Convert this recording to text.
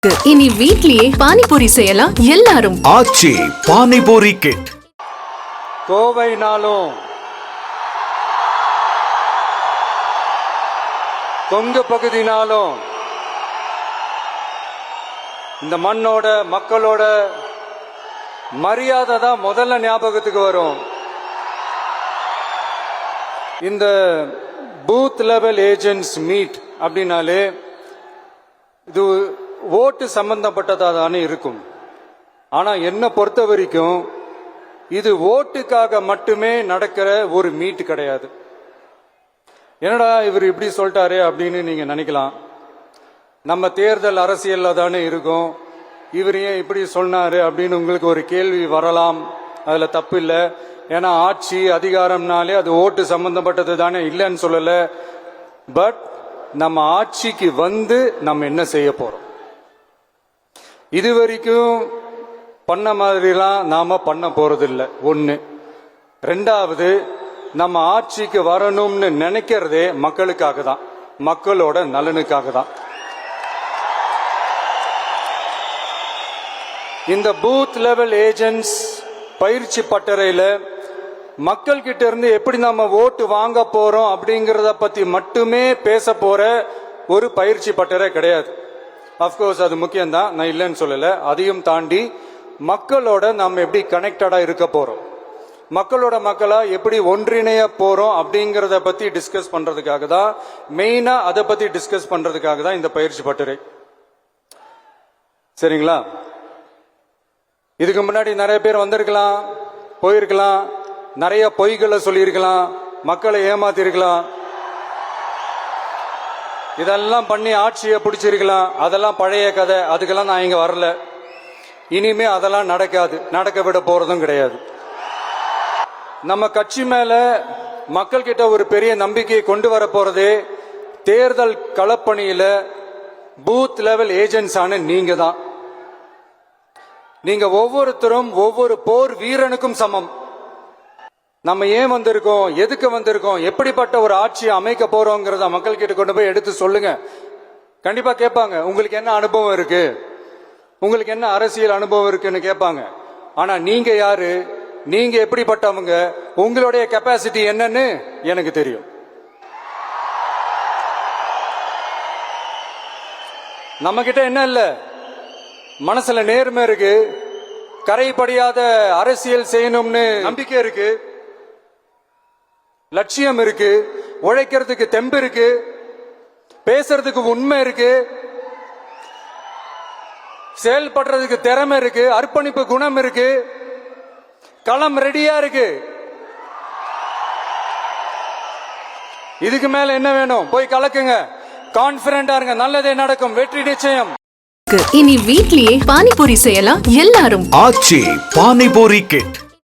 இனி வீட்லயே பானிபூரி செய்யலாம் எல்லாரும். ஆச்சி பானிபூரி கிட். கோவைனாலும் கொங்கு பகுதினாலும் இந்த மண்ணோட மக்களோட மரியாதை தான் முதல்ல ஞாபகத்துக்கு வரும். இந்த பூத் லெவல் ஏஜென்ட்ஸ் மீட் அப்படின்னாலே இது ஓட்டு சம்பந்தப்பட்டதாக தானே இருக்கும். ஆனா என்ன பொறுத்த வரைக்கும் இது ஓட்டுக்காக மட்டுமே நடக்கிற ஒரு மீட் கிடையாது. என்னடா இவர் இப்படி சொல்லிட்டாரு அப்படின்னு நீங்க நினைக்கலாம். நம்ம தேர்தல் அரசியல்ல தானே இருக்கும், இவர் ஏன் இப்படி சொன்னாரு அப்படின்னு உங்களுக்கு ஒரு கேள்வி வரலாம். அதுல தப்பு இல்லை. ஏன்னா ஆட்சி அதிகாரம்னாலே அது ஓட்டு சம்பந்தப்பட்டது தானே, இல்லைன்னு சொல்லல. பட் நம்ம ஆட்சிக்கு வந்து நம்ம என்ன செய்ய போறோம், இது வரைக்கும் பண்ண மாதிரிலாம் நாம பண்ண போறதில்லை. ஒண்ணு. ரெண்டாவது, நம்ம ஆட்சிக்கு வரணும்னு நினைக்கிறதே மக்களுக்காக தான், மக்களோட நலனுக்காக தான். இந்த பூத் லெவல் ஏஜென்ட்ஸ் பயிற்சி பட்டறையில மக்கள் கிட்ட இருந்து எப்படி நம்ம ஓட்டு வாங்க போறோம் அப்படிங்கறத பத்தி மட்டுமே பேச போற ஒரு பயிற்சி பட்டறை கிடையாது. அப்கோர்ஸ் அது முக்கியம்தான், நான் இல்லைன்னு சொல்லல. அதையும் தாண்டி மக்களோட நம்ம எப்படி கனெக்டடா இருக்க போறோம், மக்களோட மக்களா எப்படி ஒன்றிணைய போறோம் அப்படிங்கறத பத்தி டிஸ்கஸ் பண்றதுக்காக தான், மெயினா அதை பத்தி டிஸ்கஸ் பண்றதுக்காக தான் இந்த பயிற்சி பட்டறை. சரிங்களா? இதுக்கு முன்னாடி நிறைய பேர் வந்திருக்கலாம், போயிருக்கலாம், நிறைய பொய்களை சொல்லியிருக்கலாம், மக்களை ஏமாத்திருக்கலாம், இதெல்லாம் பண்ணி ஆட்சியை பிடிச்சிருக்கலாம். அதெல்லாம் பழைய கதை, அதுக்கெல்லாம் நான் இங்க வரல. இனிமே அதெல்லாம் நடக்காது, நடக்க விட போறதும் கிடையாது. நம்ம கட்சி மேல மக்கள் கிட்ட ஒரு பெரிய நம்பிக்கையை கொண்டு வர போறதே தேர்தல் களப்பணியில பூத் லெவல் ஏஜென்ட்ஸ் ஆன நீங்க தான். நீங்க ஒவ்வொருத்தரும் ஒவ்வொரு போர் வீரனுக்கும் சமம். நம்ம ஏன் வந்திருக்கோம், எதுக்கு வந்திருக்கோம், எப்படிப்பட்ட ஒரு ஆட்சியை அமைக்க போறோங்கிறத மக்கள் கிட்ட கொண்டு போய் எடுத்து சொல்லுங்க. கண்டிப்பா கேட்பாங்க, உங்களுக்கு என்ன அனுபவம் இருக்கு, உங்களுக்கு என்ன அரசியல் அனுபவம் இருக்குன்னு கேட்பாங்க. ஆனா நீங்க யாரு, நீங்க எப்படிப்பட்டவங்க, உங்களுடைய கெப்பாசிட்டி என்னன்னு எனக்கு தெரியும். நம்ம கிட்ட என்ன இல்ல, மனசுல நேர்மை இருக்கு, கரைபடியாத அரசியல் செய்யணும்னு நம்பிக்கை இருக்கு, லட்சியம் இருக்கு, உழைக்கிறதுக்கு தெம்பு இருக்கு, பேசுறதுக்கு உண்மை இருக்கு, செயல்படுறதுக்கு திறமை இருக்கு, அர்ப்பணிப்பு குணம் இருக்கு, களம் ரெடியா இருக்கு. இதுக்கு மேல என்ன வேணும்? போய் கலக்குங்க, கான்பிடண்டா இருங்க, நல்லதே நடக்கும், வெற்றி நிச்சயம். இனி வீட்லயே பானிபூரி செய்யலாம் எல்லாரும். ஆச்சி பானிபூரி கிட்.